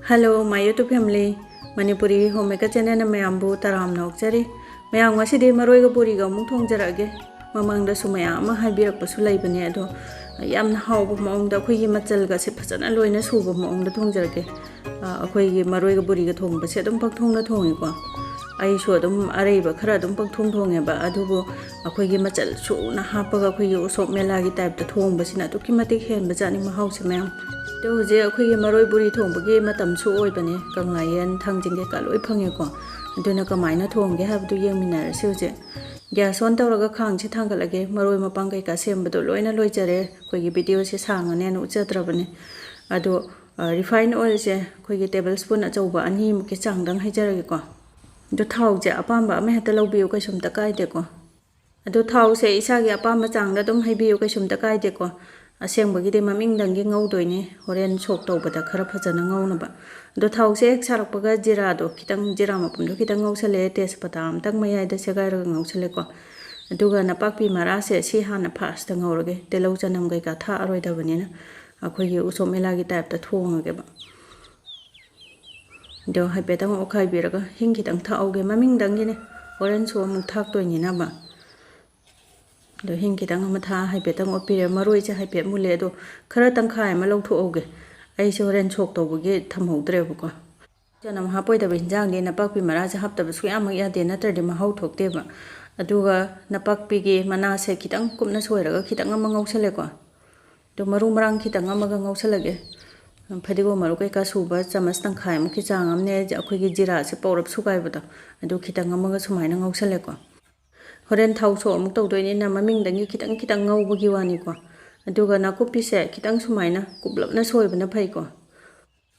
Hello, my YouTube family. Manipurihomemaker channel mayambu taram nokjari. Mayam ngasidi Maroi Boriga Bamon Khuthong jarage. Mamangda sumaya ma haibirak pasu laibane ado. Yamna hauba maungda akhoi gi machal ga se phajana loina suba maungda thong jarage. Akhoi gi Maroi Boriga thongba se adum pak thongna thongi ko. Ai su adum areba khara adum pak thonge ba adubu akhoi gi machal su na hapaga akhoi gi usop mela gi type ta thongba sina tukki matik hen ba jani ma hause mayam. तो जे अखोई मरोई बोरी थोंबगे मतम सु ओइबने कंगायन थंजिंगे का लोइ fungi को अदुना कमाइना थोंगे हाबदु येंमिनार सेउजे gas on तौरगा खांगसे थांगलगे मरोई मपांग कई का सेमबदो लोइना लोइजरे अखोई वीडियो से सांगने न उचत्रबने अदो रिफाइन ऑयल से अखोई टेबल स्पून अचौबा अनि मुके चांगदंग हाइजरगे को दो थाव जे अपांबा अमे हता लौबियो कैसुम तकाइदे को अदो थाव से इसागे अपांबा चांगदा दुम हाइबियो कैसुम तकाइदे को असेंबगीदे ममिंगदंगी ngौदोइने होरेन सोक तौबदा खरा फजना ngौनबा दो थाउसे एक सारकपगा जिरा दो खितंग जिरा मपुंदो खितंग ngौसले तेजपत्ता अमतंग मयाइदा सेगाइर ngौसले को अदुगा नपाकपी मरासे सि हाना फास्ट ngौरगे तेलौ चनम गैका था अरोइदबनिना अखोइगे उसोमेलागी टाइप ता थोंगगे दो हाइपेतंग ओखाइबिरगा हिंग खितंग थाओगे ममिंगदंगिने होरेन सो मु थाक्तोइनिना बा दो हिंग खितंग अमा था हाइपेतंग ओपिरे मरोइ से हाइपेत मुले दो खरा तंखाय मा लौथोओगे आई से होरेन सोक तौबगे थमहौद्रेबको जनम हापोइदब हिंजांग नपाकपी मरा से हापतब सुयाम यादे नत्रदि महौ थोक्तेबा अदुगा नपाकपीगे मना से खितंग कुमना सोइरगा खितंग अमा ngौसलेको दो मरु मरांग खितंग अमागा ngौसलगे फदिगो मरु कैका सुबा चमच तंखाय मुखि चांग अमने अखोइगे जिरा से पौरब सुकाइबदो अदु खितंग अमागा सुमाइना ngौसलेको होरेन थाउ सो अमुक तौदोइनिना ममिंगदंगी खितंग खितंग ngौबगी वानिको अदुगा नाकुपी से खितंग सुमाइना कुबलपना सोइबना फैको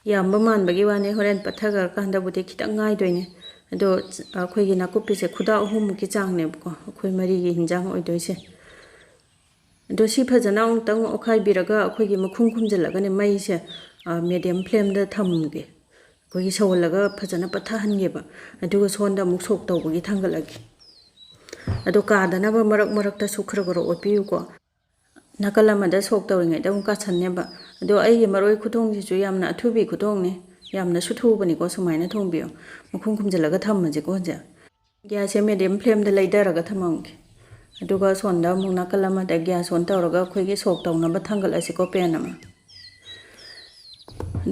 याम्बा मानबगी वाने होरेन पथगर कांदाबुदि खितंग गाइदोइने अदो अखोइगी नाकुपी से खुदा अहुमुकी चांगनेबको अखोइ मरिगी हिंजांग ओइदोइसे अदो सि फजना उंतंग ओखाइबिरगा अखोइगी मखुम खुमजलगने मई से मीडियम फ्लेम दा थमगे अखोइगी सौलगा फजना पथहनगेबा अदुगा सोंदा मुक सोक तौबगी थांगलगे अदो कादनबा मरक मरकता सुखरगरो ओपियुको नकलमदा सोक तौरिङैदा उका छन्नेबा अदो आइगे मरोइ खुथोंजिसु यामना अथुबी खुथोंने यामना सुथुबनिको सुमाइना थोंबियो मखुम खुमजलगा थम्मजेको हजा ग्यास मीडियम फ्लेम दा लैदरगा थमंगे अदुगा सोंदा मु नकलमदा ग्यास ऑन तौरगा अखोइगे सोक तौनबा थांगलसिको पेन अमा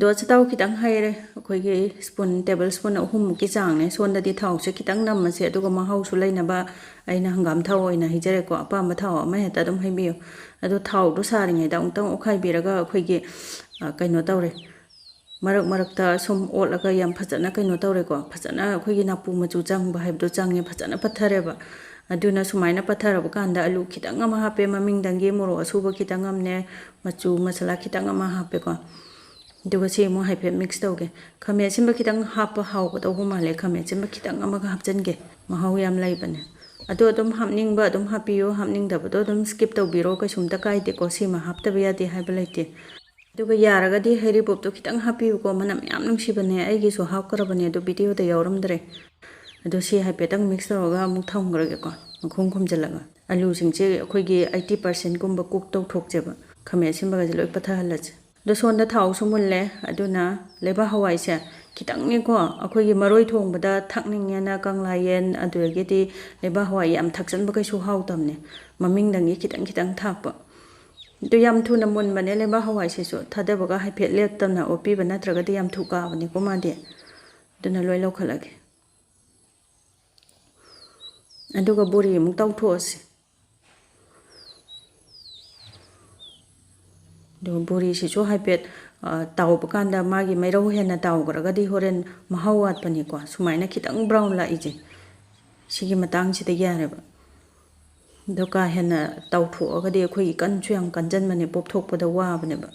दो चताउ खितंग हाइरे अखोइगे स्पून टेबल स्पून अहुमुकी चांगने सोंददि थाउसे खितंग नम्मसे अदुगा महौसु लैनबा अइना हंगाम थाव ओइना हिजरेको अपाम थाव अमा हेता दम हाइबियो अदो थाव दो सारिङैदा उंतंग ओखाइबिरगा अखोइगे कैनो तौरे मरक मरकता सुम ओलगा याम फजना कैनो तौरेको फजना अखोइगे नापु मचु चांगबा हाइबदो चांगे फजना पथरेबा अदुना सुमाइना पथरबा कांदा आलू खितंग अमा हापे ममिंगदंगी मोरो असुबा खितंग अमने मचु मसला खितंग अमा हापेको दुगा से मो हाइफे मिक्स तौगे खमे सिंबा खितंग हापा हावबदो माले खमे सिंबा खितंग अमागा हापजनगे महौ याम लाइबने अदो अदुम हापनिंगबा अदुम हापियो हापनिंगदबदो अदुम स्किप तौबिरो कैसुमता काइदेको सिमा हापतबा यादे हाइबा लैते दुगा यारगदि हेरिपोपतो खितंग हापियुको मनम याम नुंसिबने आइगिसो हापकरबने दो वीडियो दा यावरमदरे अदो से हाइपेतंग मिक्स तौरगा अमुक थमग्रगेको मखुम खुमजलगा आलू सिंगसे अखोइगे 80% गुंबा कुक तौथोकजेबा खमे सिंबागा जे लोइ पथहलजे दो सोंदा थाव सुमुल्ले अदुना लेबा हवाइसे खितंगनिको अखोइगे मरोइ थोंबदा थकनिंगेना कंगलायेन अदुगेदि लेबा हवाइ याम थकसनबा कैसु हाउतमने ममिंगदंगी खितंग खितंग थाकपा दो याम थुना मुनबने लेबा हवाइसेसु थादबगा हाइफेट लेतमना ओपिबा नत्रगदि याम थुकाबने को मादे दुना लोइ लौखलगे अदुगा बोरी मुक तौथोसे दो बोरी सिसु हाइपेट ताउबकांदा मागी मैरौ हेना ताउगरगदि होरेन महौ वाटपनिको सुमाइना खितंग ब्राउन लाइजे सिगी मतंग सिदा यारेबा दो का हेना ताउथोअगदि अखोइ कनसु याम कनजनमने पोपथोकपदा वाबनेबा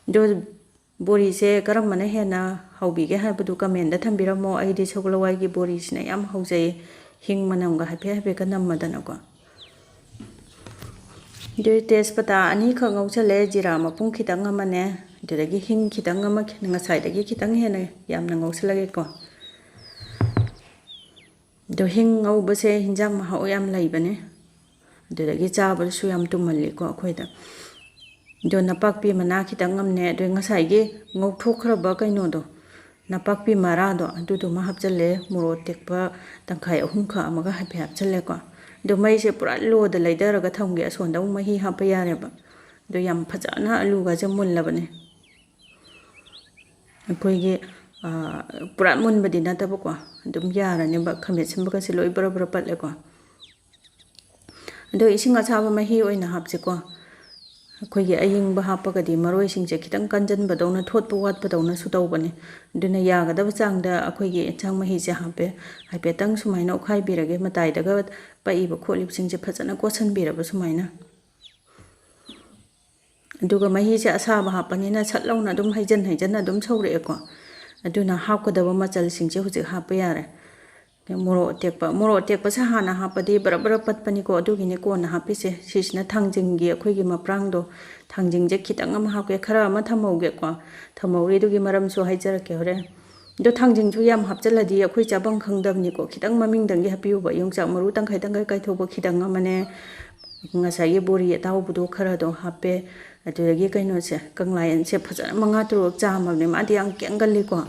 दो बोरी से करम मने हेना हौबिगे हाइबदु कमेंट दा थंबिरमो आइदि सगलवाइगी बोरी सिना याम हौजै हिंग मनमगा हाइफे हाइफे कनमदनको दो तेजपत्ता अनि खंगौसले जिरा मपुंग खितंग अमने दुदगी हिंग खितंग अमा ngसाइदगी खितंग हेना यामना ngौसलगेको दो हिंग ngौबसे हिंजांग महौ याम लैबने दुदगी चाबलसु याम तुमल्लिको अखोइदा do napakpi mana khitang amne do ngasai ngauthokhraba kaino do napakpi mara do adu ma hapchale moro tekpa tangkhai ahum kha amaga hapi hapchale ko do mai se pura lo da leidaraga thamge asonda mahi hapa yare ba do yam phajana alu ga jamul labane koige pura mun badina ta ko dum yara ne ba khame simba ka siloi bara patle ko do isinga chaba mahi oina hapse ko koige aying ba hapa ga di maroi singje kitang kanjan badona thotpa wat badona su tawbane duna yaga da changda koige chang mahi je hape hape tang sumaina okhai birage matai daga pai ba kholip singje phajana kosan biraba sumaina duga mahi se asa ba hapani na chatlauna dum haijan dum chawre ko aduna hapkadaba machal singje huji hapa yare moro tekpa sa hana hapadi bara patpani ko adugine ko na hapise sisna thangjingi akhoi maprang do thangjingje khitang am hapke khara ma thamauge ko thamauri dugi maram so haijar ke hore do thangjing ju yam hapchaladi akhoi chabang khangdamni ko khitang maming dangi hapiu ba yongcha maru tangkhai kai thoba khitang amane ngasai bori taw budo khara do hape adugagi kaino se kanglayan se phajana manga tru chama ne ma diang kengali ko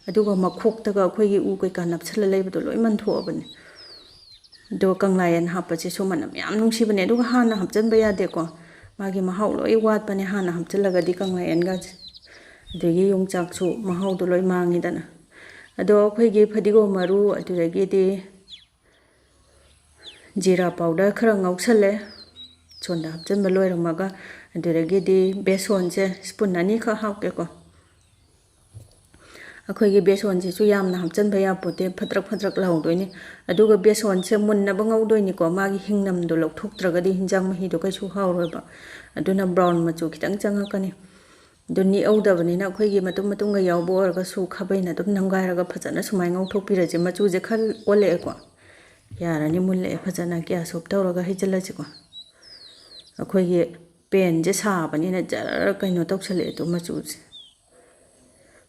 aduga makhok taga khoigi u kai ka napsala leibdo loi man thoabane do kanglayan hapache sumanam yam nungsi bane duga hana hapjan ba yade ko magi mahau loi wat bane hana hapchalaga di kanglayan ga degi yongchak chu mahau do loi mangi dana ado khoigi phadigo maru aduragi di jira powder khara ngauksale chonda hapjan ba loi ramaga aduragi di beson je spoon ani kha hauke ko akhoi beson se chu yamna hamchan baya pote phatrak laudoi aduga beson se munna bangaudoi ni ko magi hingnam do lokthoktraga di hinjang mahi do kai chu hauroi ba aduna brown machu khitang changa kani duni audabani na akhoi matung ga yawbo orga su khabaina dum nanggai raga phajana sumai ngauthokpira je machu je khal ole ko yara ni mulle phajana kya sop tawraga hijala je ko akhoi pen je sa bani na jar kaino toksale to machu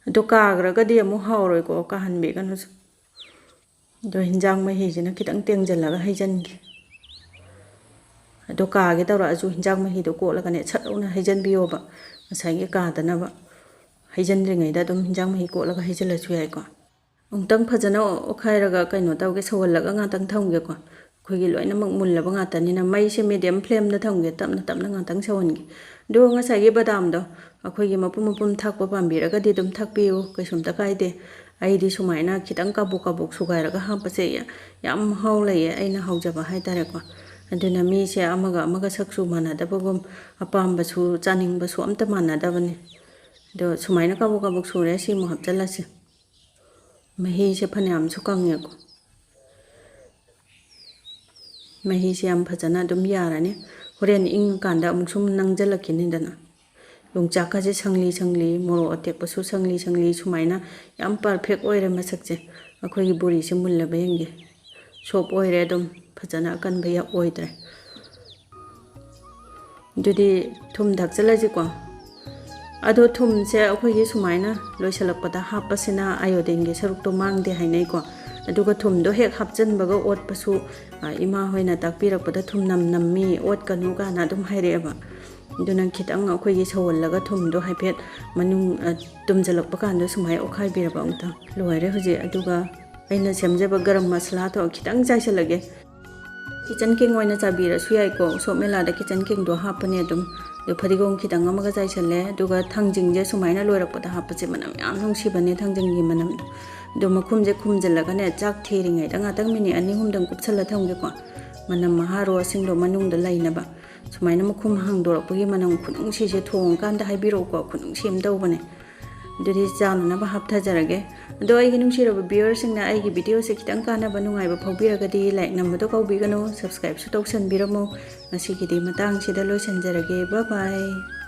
do kagra di amu hauroi ko ka hanbe kan do hinjang mahi jina kitang tengjalaga haijan gi do ka ge tawra ju hinjang mahi do ko la kan chatuna haijan biyo ba masai ge ka dana ba haijan ringai da dum hinjang mahi ko la ga haijala chu yai ko ungtang phajana okhai raga kaino taw ge sawal laga nga tang thong ge ko khoigi loina mak mul la ba nga tani na mai se medium flame na thong ge tamna nga tang sawan gi do nga sai ge badam do akhoi mapum thakpa pambiraga di dum thakpiu kaisum ta kaide ai di sumaina khitang kabuk sugairaga hapase yam haulai aina haujaba haitare ko aduna mi se amaga saksu manada bagum apamba su chaning ba su amta manada bani do sumaina kabuk sure si mu hapchalase mahi se phanyam su kangye ko mahi se am phajana dum yarane horen ing kanda amusum nangjalakini dana longchak ka je sangli moro atek pasu sangli sumaina yam perfect oire masakje akhoi bori se mulla bayenge sop oire dum phajana kan baya oidre jodi thum dakchala ji ko ado thum se akhoi sumaina loisalakpada hapasina iodine ge saruk to mangde hainai ko aduga thum do hek hapjan baga ot pasu ima hoina takpirakpada thum nammi ot kanu ga na dum haireba duna khitang akhoi sawal thum do haipet manung tumjalak pakan do sumai okhai biraba ungta loire huji aduga aina semjeba garam masala to khitang jaisalage kitchen king oina chabira suyai ko somela da kitchen king do hapane dum do phadigong khitang amaga jaisale aduga thangjing je sumaina loirakpada hapache manam yam nungsi bane thangjing gi manam do makhum je khumjalaga ne chak thiringai danga tang mini ani humdang kupchala thongge ko manam maharo singdo manung da lainaba sumaina makhum hangdorapagi manam khunung si se thong kanda haibiro ko khunung sim dawbane dudi jana ba haptha jarage do ai ginung siraba viewer singna ai gi video se kitang kana ba nungai ba phobiraga di like namdo ko bigano subscribe su toksan biramo ngasi gi di matang sida loisan jarage bye bye